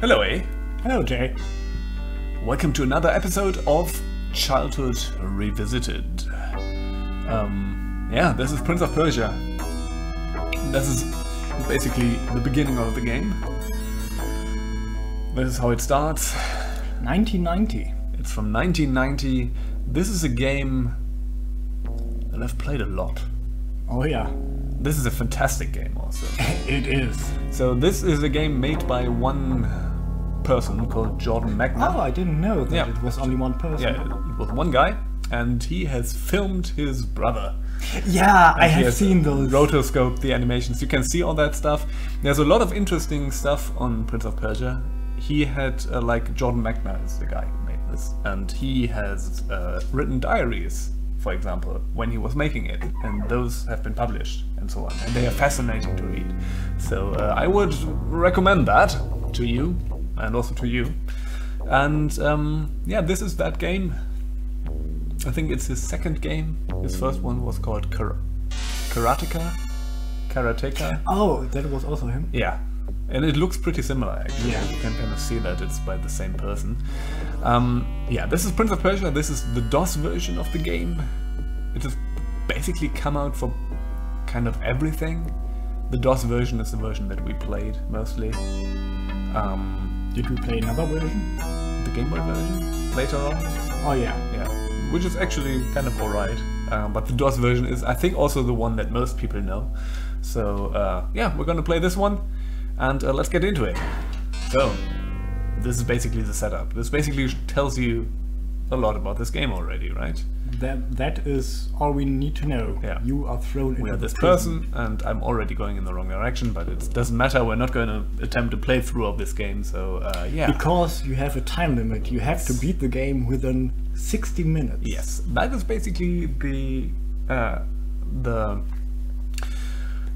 Hello, A. Hello, Jay. Welcome to another episode of Childhood Revisited. Yeah, this is Prince of Persia. This is basically the beginning of the game. This is how it starts. 1990. It's from 1990. This is a game that I've played a lot. Oh yeah. This is a fantastic game also. It is. So this is a game made by one person called Jordan Mechner. Oh, I didn't know that Yeah. it was only one person. Yeah, it was one guy, and he has filmed his brother. Yeah, I He have has seen those. rotoscoped the animations. You can see all that stuff. There's a lot of interesting stuff on Prince of Persia. He had, like, Jordan Mechner is the guy who made this, and he has written diaries, for example, when he was making it, and those have been published and so on, and they are fascinating to read. So I would recommend that to you, and also to you. And yeah, this is that game. I think it's his second game. His first one was called Karateka. Oh, that was also him? Yeah, and it looks pretty similar actually. Yeah. You can kind of see that it's by the same person. Yeah, this is Prince of Persia. This is the DOS version of the game. It has basically come out for kind of everything. The DOS version is the version that we played mostly. Did we play another version? The Game Boy version later on. Oh yeah. Yeah, which is actually kind of alright. But the DOS version is, I think, also the one that most people know. So yeah, we're gonna play this one, and let's get into it. So this is basically the setup. This basically tells you a lot about this game already, right? That is all we need to know. Yeah. You are thrown We into are this the person, and I'm already going in the wrong direction, but it doesn't matter. We're not going to attempt to play through of this game. So yeah. Because you have a time limit. You have to beat the game within 60 minutes. Yes, that is basically the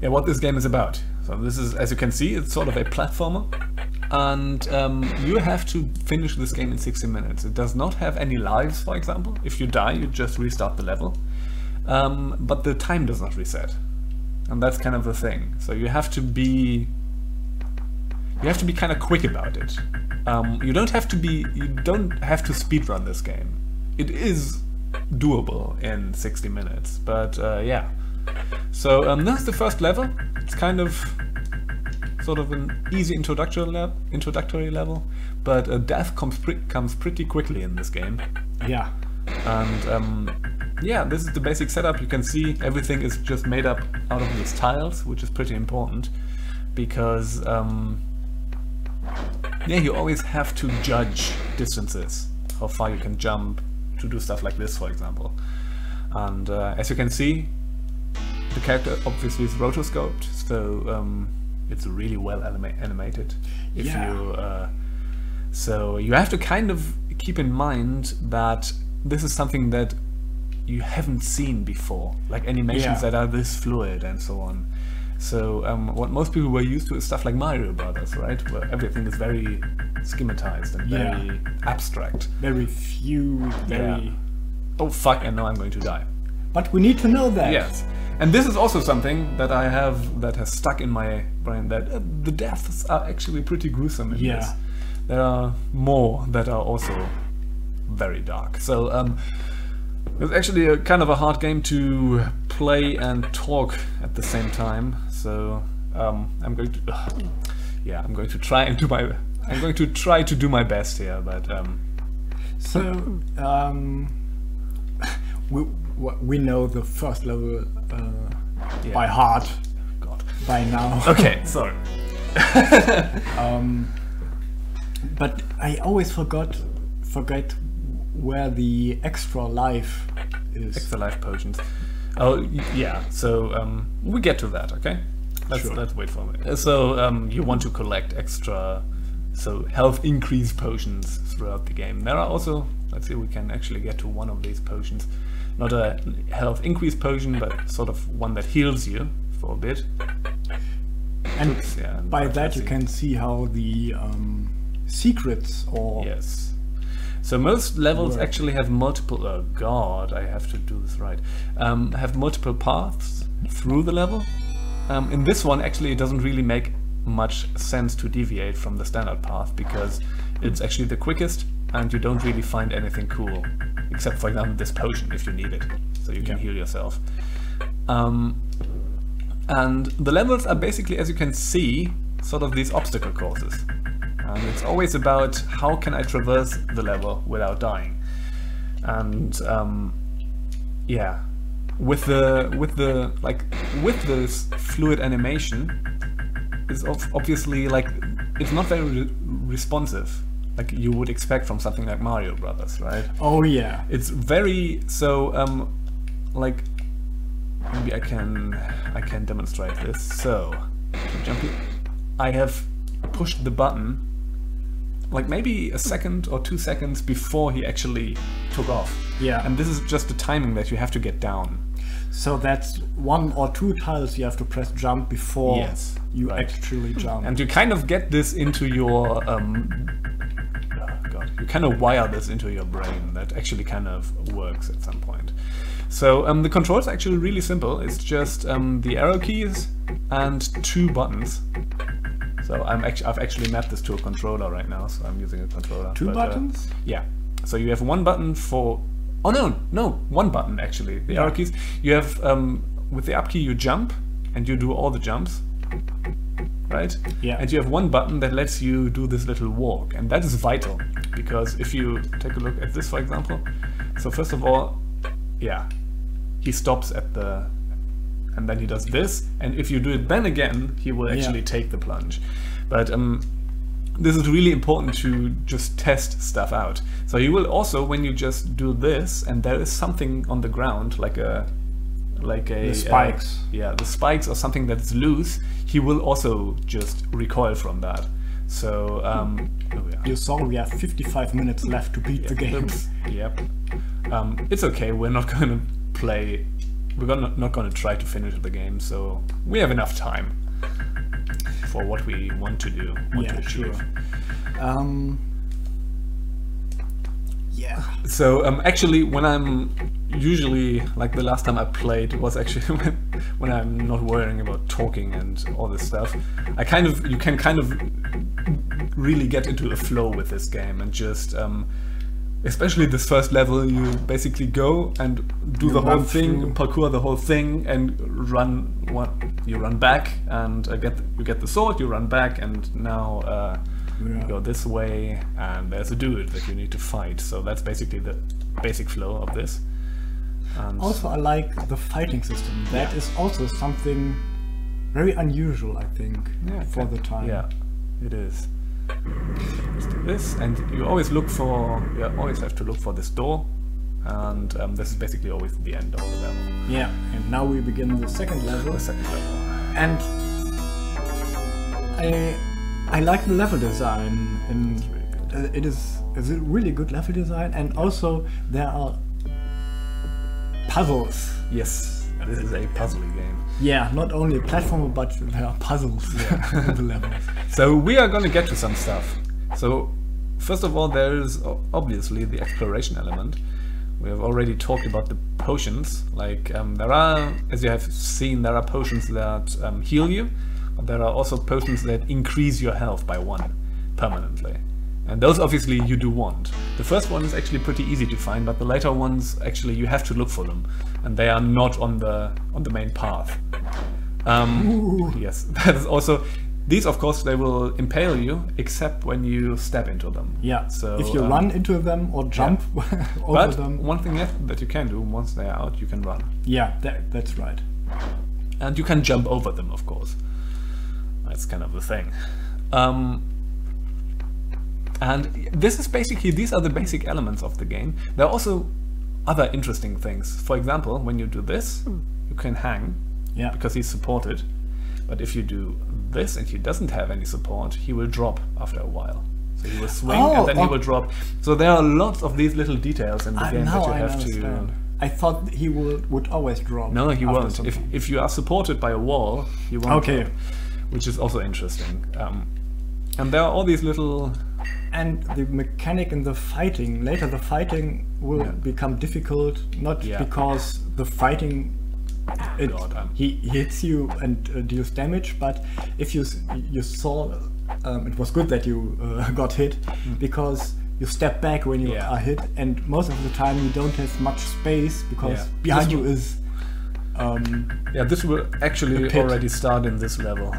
what this game is about. So this is, as you can see, it's sort of a platformer, and you have to finish this game in 60 minutes. It does not have any lives, for example. If you die, you just restart the level, but the time does not reset, and that's kind of the thing. So you have to be kind of quick about it. You don't have to speedrun this game. It is doable in 60 minutes, but yeah. So that's the first level. It's kind of sort of an easy introductory level, but death comes pretty quickly in this game. Yeah. And yeah, this is the basic setup. You can see everything is just made up out of these tiles, which is pretty important because yeah, you always have to judge distances, how far you can jump to do stuff like this, for example. And as you can see, the character obviously is rotoscoped, so it's really well animated. If Yeah. So you have to kind of keep in mind that this is something that you haven't seen before, like animations that are this fluid and so on. So what most people were used to is stuff like Mario Brothers, right? Where everything is very schematized and very abstract. Very few, very... Yeah. Oh fuck, and now I'm going to die. But we need to know that. Yes. And this is also something that I have that has stuck in my brain, that the deaths are actually pretty gruesome in this. There are more that are also very dark. So it's actually a kind of a hard game to play and talk at the same time. So I'm going to try to do my best here, but So we know the first level by heart. God. By now. Okay, sorry. But I always forget where the extra life is. Extra life potions. Oh yeah. So we get to that. Okay. Let's wait for it. So you want to collect extra, so health increase potions throughout the game. There are also, let's see, we can actually get to one of these potions. Not a health increase potion, but sort of one that heals you for a bit. And Yeah, by that you can see how the secrets or... Yes. So most levels actually have multiple... Oh god, I have to do this right. Have multiple paths through the level. In this one, actually, it doesn't really make much sense to deviate from the standard path, because it's actually the quickest and you don't really find anything cool, except for example this potion if you need it, so you can heal yourself. And the levels are basically, as you can see, sort of these obstacle courses. And it's always about how can I traverse the level without dying. And yeah, with this fluid animation, it's obviously like it's not very responsive, like you would expect from something like Mario Brothers, right? Oh yeah. It's very like maybe I can demonstrate this. So I have pushed the button like maybe a second or 2 seconds before he actually took off. Yeah. And this is just the timing that you have to get down. So that's 1 or 2 tiles you have to press jump before you actually jump. And you kind of get this into your you kind of wire this into your brain. That actually kind of works at some point. So the controls are actually really simple. It's just the arrow keys and 2 buttons. So I've actually mapped this to a controller right now, so I'm using a controller. 2 buttons? Yeah. So you have 1 button for... Oh no, 1 button actually. The arrow keys. You have with the up key you jump and you do all the jumps, right? Yeah. And you have 1 button that lets you do this little walk, and that is vital, because if you take a look at this, for example. So first of all, yeah, he stops at the... and then he does this, and if you do it then again, he will actually take the plunge. But this is really important to just test stuff out. So you will also, when you just do this, and there is something on the ground, like a the spikes. The spikes or something that is loose, he will also just recoil from that. So you saw we have 55 minutes left to beat the game. Yep. It's okay. We're not going to play. We're not going to try to finish the game, so we have enough time for what we want to do, to achieve. Sure. Yeah. So actually, when I'm usually, like the last time I played was actually when I'm not worrying about talking and all this stuff, you can kind of really get into a flow with this game and just especially this first level, you basically go and do the whole thing, parkour the whole thing, and you run back and you get the sword, you run back, and now you go this way, and there's a dude that you need to fight. So that's basically the basic flow of this. And also, I like the fighting system. That is also something very unusual, I think, for the time. Yeah, it is. Let's do this, and you always have to look for this door, and this is basically always the end of the level. Yeah, and now we begin the second level. And I like the level design, and it is a really good level design, and also there are puzzles. Yes, this is a puzzly game. Yeah, not only a platformer, but there are puzzles in the levels. So we are going to get to some stuff. So first of all, there is obviously the exploration element. We have already talked about the potions. Like there are, as you have seen, there are potions that heal you, but there are also potions that increase your health by 1 permanently. And those obviously you do want. The first one is actually pretty easy to find, but the later ones actually you have to look for them, and they are not on the main path. Yes, that is also. These, of course, they will impale you, except when you step into them. Yeah. So if you run into them or jump over them. But one thing that you can do once they are out, you can run. Yeah, that's right. And you can jump over them, of course. That's kind of the thing. And this is basically, these are the basic elements of the game. There are also other interesting things. For example, when you do this, you can hang, because he's supported. But if you do this and he doesn't have any support, he will drop after a while. So he will swing and then he will drop. So there are lots of these little details in the game that you have to... I thought he would always drop. No, he won't. If you are supported by a wall, he won't drop, which is also interesting. And there are all these little... And the mechanic in the fighting, later the fighting will become difficult, not because the fighting He hits you and deals damage, but if you saw, it was good that you got hit, because you step back when you are hit, and most of the time you don't have much space because behind you is this will actually already start in this level,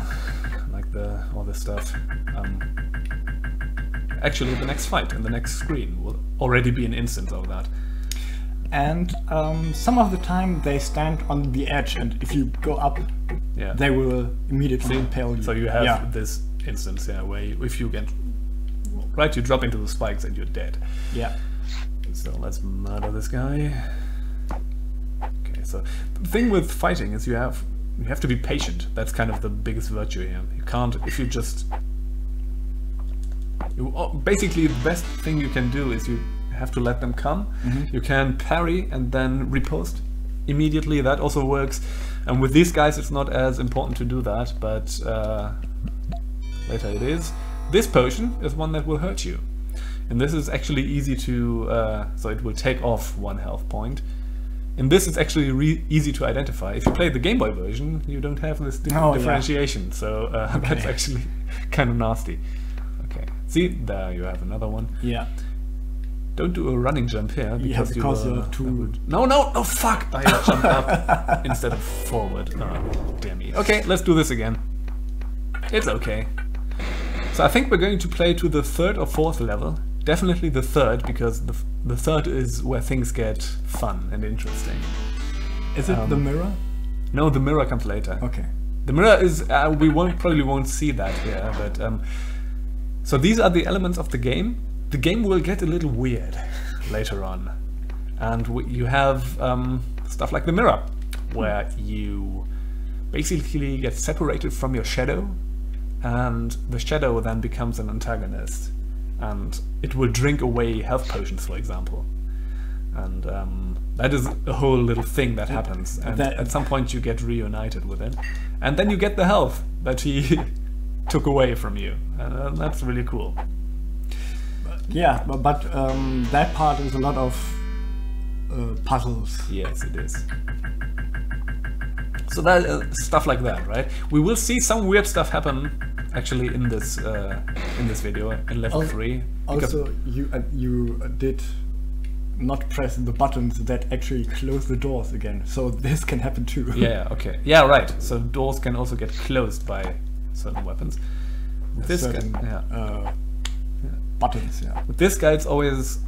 like all this stuff. Actually, the next fight in the next screen will already be an instance of that. And some of the time they stand on the edge, and if you go up, they will immediately impale you. So you have this instance where if you get you drop into the spikes and you're dead. Yeah. So let's murder this guy. Okay, so the thing with fighting is you have to be patient. That's kind of the biggest virtue here. You can't, if you just... basically the best thing you can do is you have to let them come. You can parry and then riposte immediately. That also works. And with these guys it's not as important to do that, but later it is. This potion is one that will hurt you. And this is actually easy to... so it will take off 1 health point. And this is actually easy to identify. If you play the Game Boy version, you don't have this differentiation. So that's actually kind of nasty. Okay, see, there you have another one. Yeah. Don't do a running jump here because you're too... No, fuck! I jumped up instead of forward. Oh, dear me. Okay, let's do this again. It's okay. So I think we're going to play to the 3rd or 4th level. Definitely the 3rd, because the 3rd is where things get fun and interesting. Is it the mirror? No, the mirror comes later. Okay. The mirror is... we probably won't see that here, but... so these are the elements of the game. The game will get a little weird later on. And you have stuff like the mirror, where you basically get separated from your shadow, and the shadow then becomes an antagonist. And it will drink away health potions, for example. And that is a whole little thing that happens. And at some point you get reunited with it. And then you get the health that he took away from you. And that's really cool. Yeah, but that part is a lot of puzzles. Yes, it is. So that stuff like that, right? We will see some weird stuff happen actually in this video in level 3. Also, you did not press the buttons that actually close the doors again, so this can happen too. Yeah. Okay. Yeah. Right. So doors can also get closed by certain weapons. With this guy, buttons. Yeah. With this guy, it's always,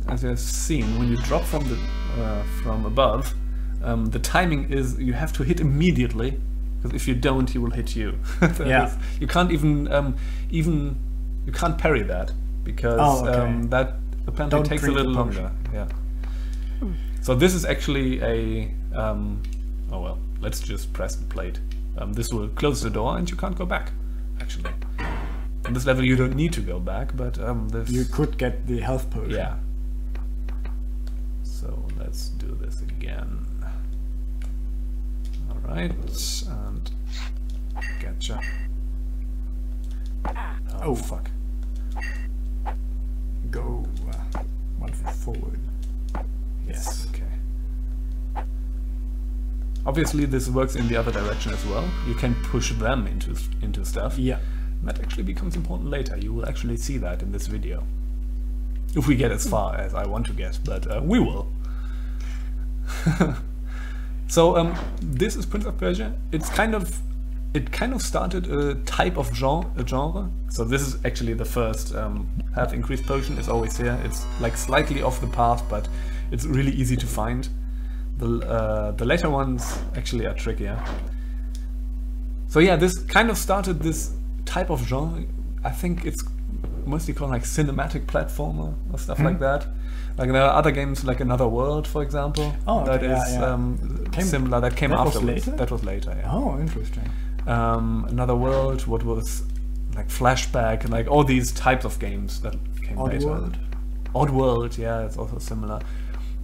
as you have seen, when you drop from above, the timing is you have to hit immediately. Because if you don't, he will hit you. You can't even you can't parry that because that apparently takes a little longer. Yeah. So this is actually a oh well, let's just press the plate. This will close the door and you can't go back. Actually, in this level you don't need to go back, but this you could get the health potion. Yeah. So let's do this again. Right, and gotcha. Oh fuck. Go 1 forward. Yes. Okay. Obviously this works in the other direction as well. You can push them into stuff. Yeah. That actually becomes important later. You will actually see that in this video. If we get as far as I want to get, but we will. So this is Prince of Persia. It kind of started a type of genre. So this is actually the first health increase potion. Is always here. It's like slightly off the path, but it's really easy to find. The later ones actually are trickier. So yeah, this kind of started this type of genre. I think it's mostly called like cinematic platformer or stuff like that. Like there are other games like Another World, for example, that is similar. That came afterwards. That was later. Yeah. Oh, interesting. Another World, what was like Flashback, and like all these types of games that came later. World. Odd World, yeah, it's also similar.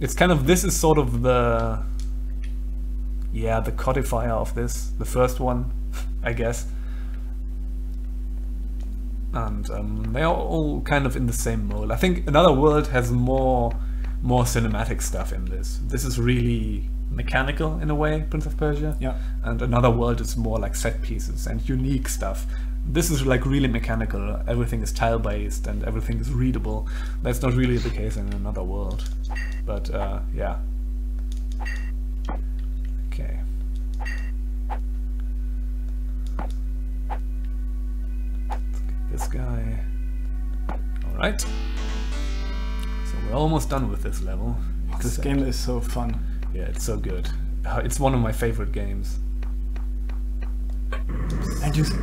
It's kind of, this is sort of the codifier of this, the first one, I guess. And they are all kind of in the same mold. I think Another World has more cinematic stuff in this. This is really mechanical in a way, Prince of Persia. Yeah. And Another World is more like set pieces and unique stuff. This is like really mechanical. Everything is tile based and everything is readable. That's not really the case in Another World. But yeah. Okay. Let's get this guy. Alright. So we're almost done with this level. This game is so fun. Yeah, it's so good. It's one of my favorite games. And just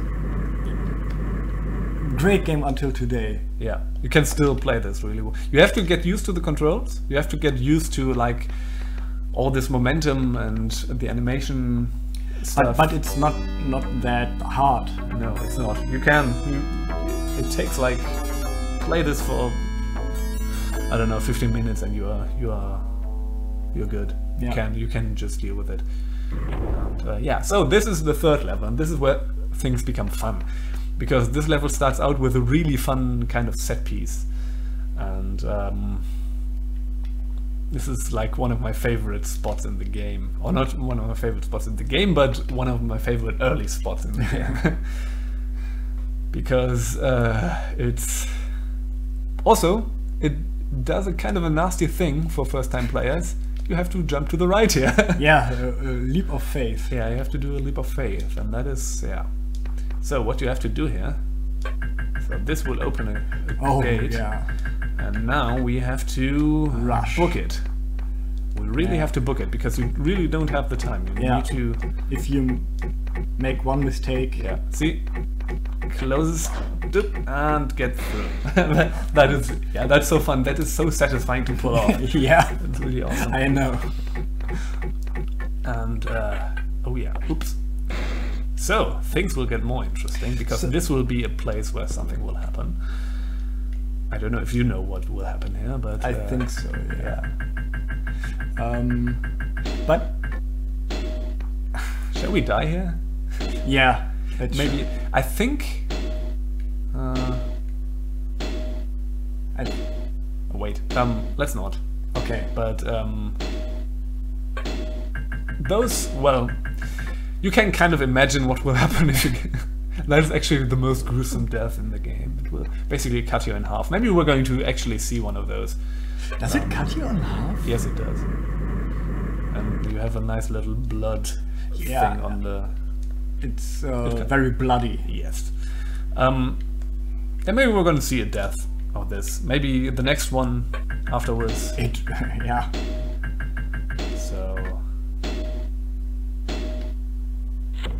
great game until today. Yeah, you can still play this really well. You have to get used to the controls. You have to get used to like all this momentum and the animation stuff. But it's not that hard. No, it's not. You can. It takes like play this for I don't know 15 minutes and you're good. Yeah. You can just deal with it. And, yeah. So this is the third level, and this is where things become fun, because this level starts out with a really fun kind of set piece, and this is like one of my favorite spots in the game, or not one of my favorite spots in the game, but one of my favorite early spots in the game, because it's also it does a kind of a nasty thing for first-time players. You have to jump to the right here. Yeah, a leap of faith. Yeah, you have to do a leap of faith, and that is, yeah. So what you have to do here, so this will open a gate, yeah. and now we have to book it. We really have to book it, because we really don't have the time. You need to... If you make one mistake... Yeah, see? Closes, and get through. that is, yeah, that's so fun. That is so satisfying to pull off. Yeah, it's really awesome. I know. And oh yeah, oops. So things will get more interesting, because this will be a place where something will happen. I don't know if you know what will happen here, but I think so. Yeah. But shall we die here? Yeah. Maybe. I think. Wait. Let's not. Okay. But those. Well, you can kind of imagine what will happen if you. That is actually the most gruesome death in the game. It will basically cut you in half. Maybe we're going to actually see one of those. Does it cut you in half? Yes, it does. And you have a nice little blood thing on the. It's very bloody. Yes. And maybe we're going to see a death of this. Maybe the next one afterwards. Yeah. So.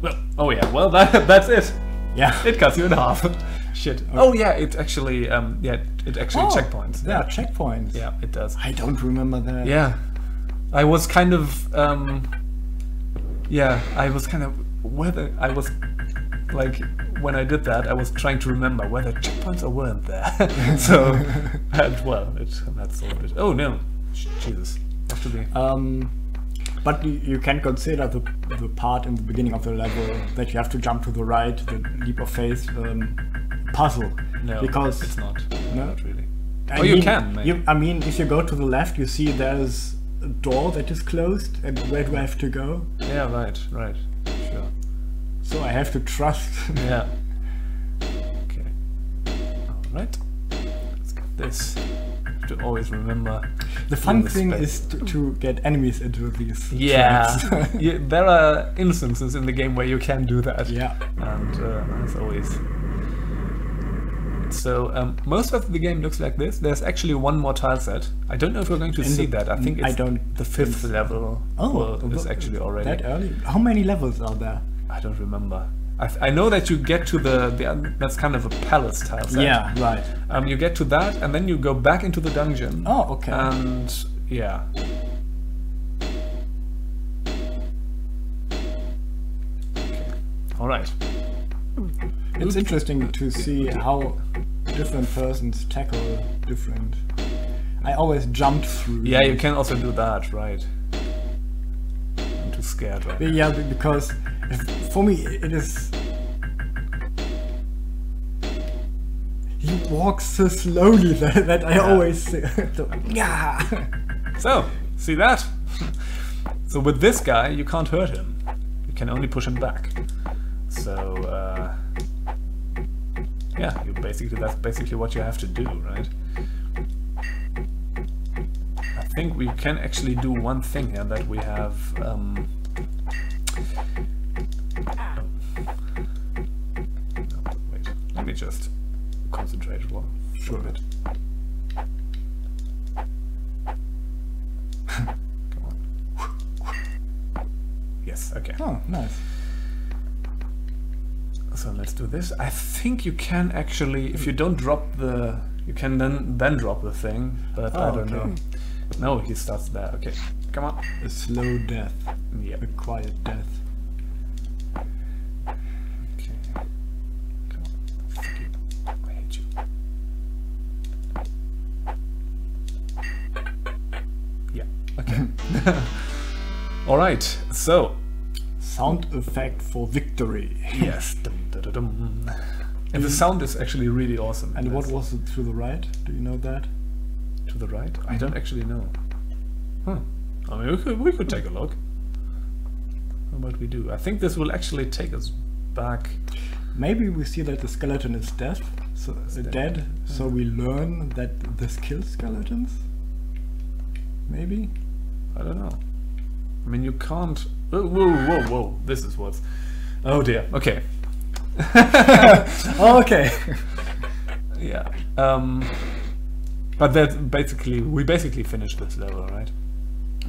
Well, oh yeah. Well, that's it. Yeah. It cuts you in half. Shit. Okay. Oh yeah. It actually. Yeah. It actually checkpoints. Yeah, checkpoints. Yeah, it does. I don't remember that. Yeah. I was kind of. Yeah. I was kind of. Whether I was like when I did that, I was trying to remember whether checkpoints or weren't there. So, and, well, that's all it. Oh no, Jesus, have to be. But you can consider the part in the beginning of the level that you have to jump to the right, the leap of faith puzzle. No, because it's not. No, not really. I mean, you can. Maybe. I mean, if you go to the left, you see there's a door that is closed, and where do I have to go? Yeah, right. Sure. So I have to trust. Yeah. Okay. Alright. Let's get this. Have to always remember. The fun thing is to get enemies into these traps. Yeah, there are instances in the game where you can do that. Yeah. And as always. So most of the game looks like this. There's actually one more tile set. I don't know if we're going to see that. I think it's the 5th level. Is actually already. That early? How many levels are there? I don't remember. I know that you get to the that's kind of a palace tile set. Yeah, right. You get to that, and then you go back into the dungeon. Oh, okay. And yeah. Okay. All right. It's interesting to see how different persons tackle different. I always jumped through. Yeah, you can also do that, right? I'm too scared right now. Yeah, because for me it is. He walks so slowly that I always. Yeah. So, see that? So with this guy, you can't hurt him. You can only push him back. So yeah, that's basically what you have to do, right? I think we can actually do one thing here, that we have no, wait, let me just concentrate for a bit. Come on. Yes, okay. Oh, nice. So let's do this. I think you can actually, if you don't drop the, you can then drop the thing, but I don't know. No, he starts there. Okay, come on. A slow death. Yeah. A quiet death. Okay. Come on. Fuck you. I hate you. Yeah. Okay. All right. So. Sound effect for victory. Yes. Dum, dum, dum, dum. And the sound is actually really awesome. And what was it to the right? Do you know that? To the right? I don't actually know. Huh. I mean, we could take a look. How about we do? I think this will actually take us back. Maybe we see that the skeleton is dead. So dead. So we learn that this kills skeletons. Maybe. I don't know. I mean, you can't. Whoa, whoa, whoa, whoa! This is what's. Oh dear. Okay. Okay. Yeah. But that's basically, we basically finished this level, right?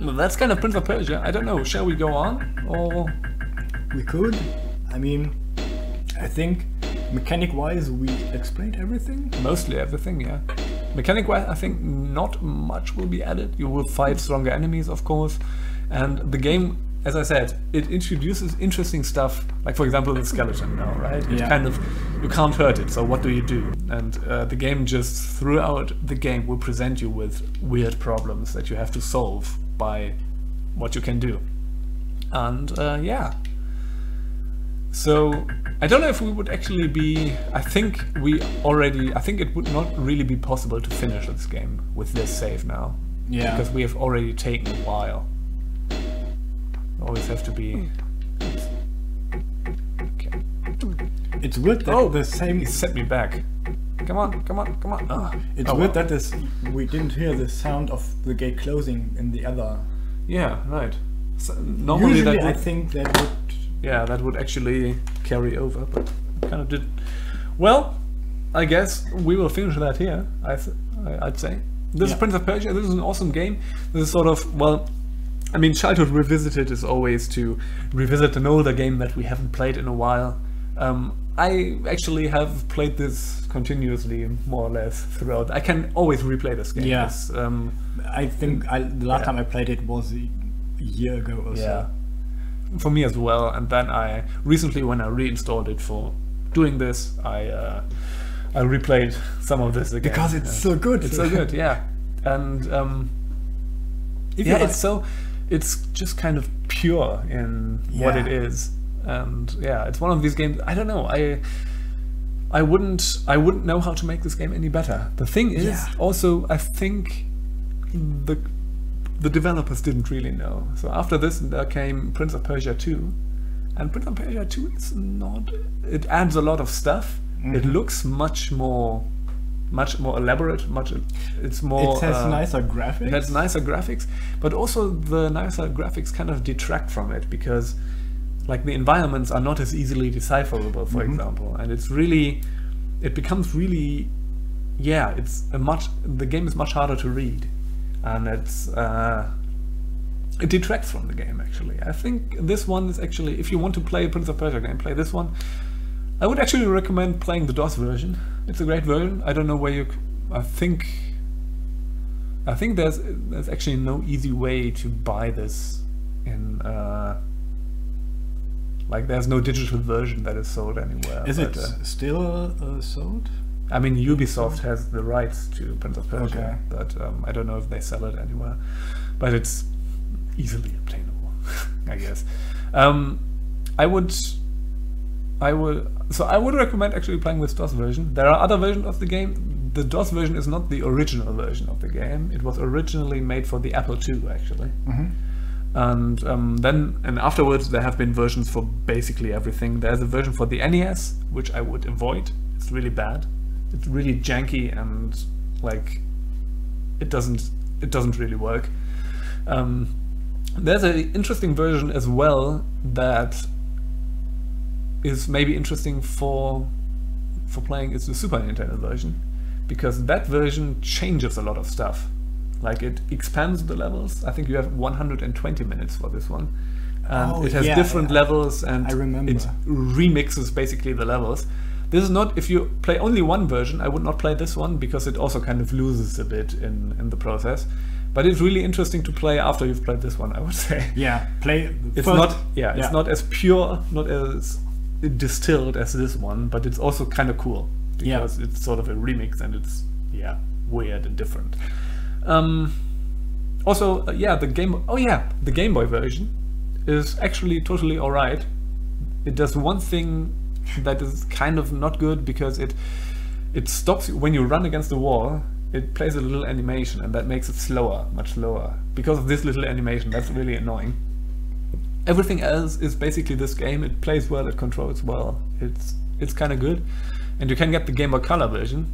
Well, that's kind of Prince of Persia. I don't know. Shall we go on, or we could? I mean, I think mechanic-wise we explained everything. Mostly everything, yeah. Mechanic-wise, I think not much will be added. You will fight stronger enemies, of course, and the game, as I said, it introduces interesting stuff, like for example the skeleton now, right? It kind of, you can't hurt it, so what do you do? And the game just throughout the game will present you with weird problems that you have to solve by what you can do. And yeah. So I don't know if we would actually be, I think it would not really be possible to finish this game with this save now. Yeah. Because we have already taken a while. Always have to be. Okay. It's weird that the same. He set me back. Come on, come on, come on. Oh. It's weird that we didn't hear the sound of the gate closing in the other. Yeah, right. So normally usually that would, I think that would. Yeah, that would actually carry over, but it kind of did. Well, I guess we will finish that here. I'd say this is Prince of Persia. This is an awesome game. This is sort of, well, I mean, Childhood Revisited is always to revisit an older game that we haven't played in a while. I actually have played this continuously, more or less, throughout. I can always replay this game. Yeah. I think the last time I played it was a year ago or so. For me as well. And then I recently, when I reinstalled it for doing this, I replayed some of this again. Because it's so good. It's so good, yeah. And it's just kind of pure in what it is. And yeah, it's one of these games. I don't know. I wouldn't know how to make this game any better. The thing is, also, I think the developers didn't really know. So after this, there came Prince of Persia 2, and Prince of Persia 2 is not. It adds a lot of stuff. Mm-hmm. It looks much more elaborate. It's more. It has nicer graphics. It has nicer graphics, but also the nicer graphics kind of detract from it because, like, the environments are not as easily decipherable, for example, and it becomes really, the game is much harder to read, and it detracts from the game, actually. I think this one is actually, if you want to play a Prince of Persia game, play this one. I would actually recommend playing the DOS version. It's a great version. I don't know where I think there's actually no easy way to buy this in like, there's no digital version that is sold anywhere. Is it still sold? I mean, Ubisoft has the rights to Prince of Persia, but I don't know if they sell it anywhere. But it's easily obtainable, I guess. I would recommend actually playing this DOS version. There are other versions of the game. The DOS version is not the original version of the game. It was originally made for the Apple II, actually. And then afterwards there have been versions for basically everything. There's a version for the NES, which I would avoid. It's really bad. It's really janky and like it doesn't really work. There's an interesting version as well that is maybe interesting for playing. It's the Super Nintendo version, because that version changes a lot of stuff. Like it expands the levels. I think you have 120 minutes for this one. It has different levels, and I remember. It remixes basically the levels. This is not, if you play only one version, I would not play this one, because it also kind of loses a bit in the process. But it's really interesting to play after you've played this one, I would say. Yeah, play it's first. Not it's not as pure, not as distilled as this one, but it's also kind of cool, because it's sort of a remix, and it's weird and different. Also, the Game Boy version is actually totally alright. It does one thing that is kind of not good, because it stops you when you run against the wall. It plays a little animation, and that makes it slower, much slower, because of this little animation. That's really annoying. Everything else is basically this game. It plays well, it controls well, it's kind of good. And you can get the Game Boy Color version,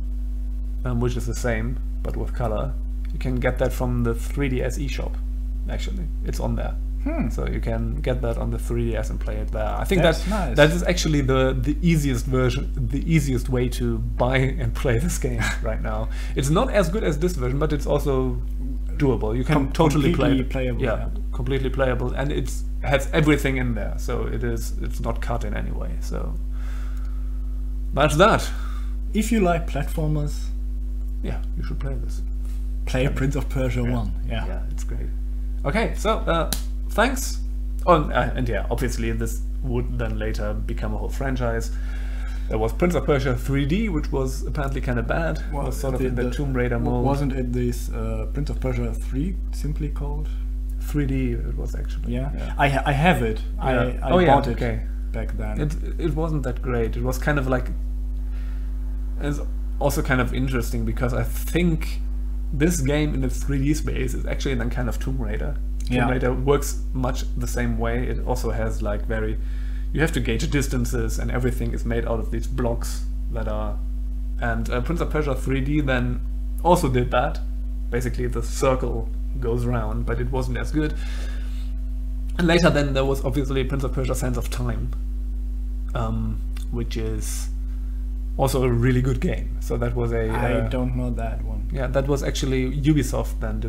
which is the same but with color. You can get that from the 3DS eShop. Actually, it's on there. So you can get that on the 3DS and play it there. I think that's nice. That is actually the easiest version, the easiest way to buy and play this game right now. It's not as good as this version, but it's also doable. You can totally play it. Playable. Yeah, completely playable, and it has everything in there. So it's not cut in any way. So that's that. If you like platformers, yeah, you should play this. Play Prince of Persia 1. Yeah, it's great. Okay, so thanks. And yeah, obviously this would then later become a whole franchise. There was Prince of Persia 3D, which was apparently kind of bad. It was sort of in the Tomb Raider mold. Wasn't it this Prince of Persia 3 simply called? 3D it was actually. Yeah. I have it. Yeah. I bought it back then. It wasn't that great. It was kind of like... It's also kind of interesting, because I think this game in the 3D space is actually then kind of Tomb Raider. Tomb Raider works much the same way. It also has like you have to gauge distances, and everything is made out of these blocks that are... And Prince of Persia 3D then also did that. Basically the circle goes round, but it wasn't as good. And later then there was obviously Prince of Persia Sands of Time, which is also a really good game. So that was I don't know that one. Yeah, that was actually Ubisoft then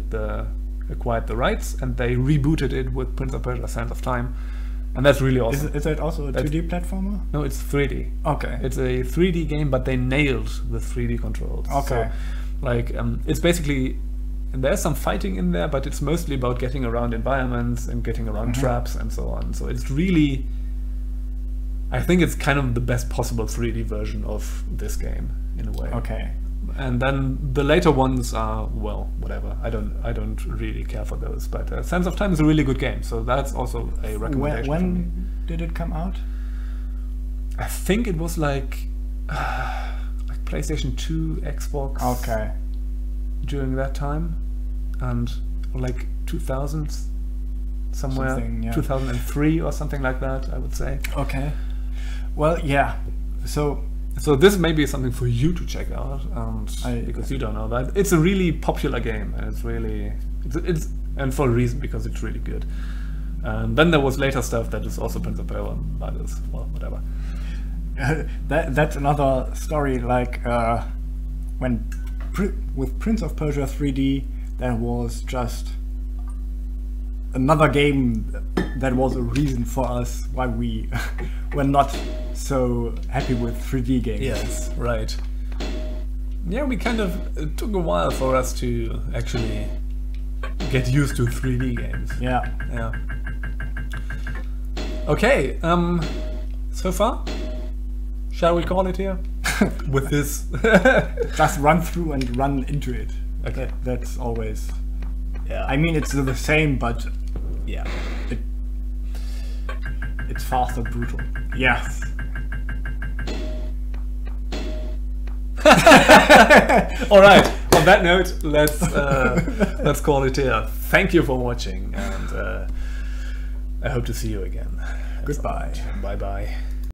acquired the rights, and they rebooted it with Prince of Persia Sands of Time, and that's really awesome. Is that also a 2D platformer? No, it's 3D. Okay. It's a 3D game, but they nailed the 3D controls. Okay. So, like, it's basically... There's some fighting in there, but it's mostly about getting around environments and getting around traps and so on. So it's really... I think it's kind of the best possible 3D version of this game, in a way. Okay. And then the later ones are, well, whatever. I don't really care for those. But Sands of Time is a really good game, so that's also a recommendation. When did it come out? I think it was like PlayStation 2, Xbox. Okay. During that time, and like 2000s, somewhere, 2003 or something like that, I would say. Okay. Well, yeah. So this may be something for you to check out, because you don't know that. It's a really popular game, and it's really it's and for a reason, because it's really good. And then there was later stuff that is also Prince of Persia, that is, well, whatever. That's another story. Like when with Prince of Persia 3D, there was just another game that was a reason for us why we were not so happy with 3D games. Yes, right. Yeah, we kind of... It took a while for us to actually get used to 3D games. Yeah. Yeah. Okay, so far, shall we call it here? With this... Just run through and run into it. Okay. That's always... Yeah. I mean, it's the same, but... Yeah. It's fast and brutal. Yes. All right. On that note, let's call it here. Thank you for watching, and I hope to see you again. Goodbye. Bye bye.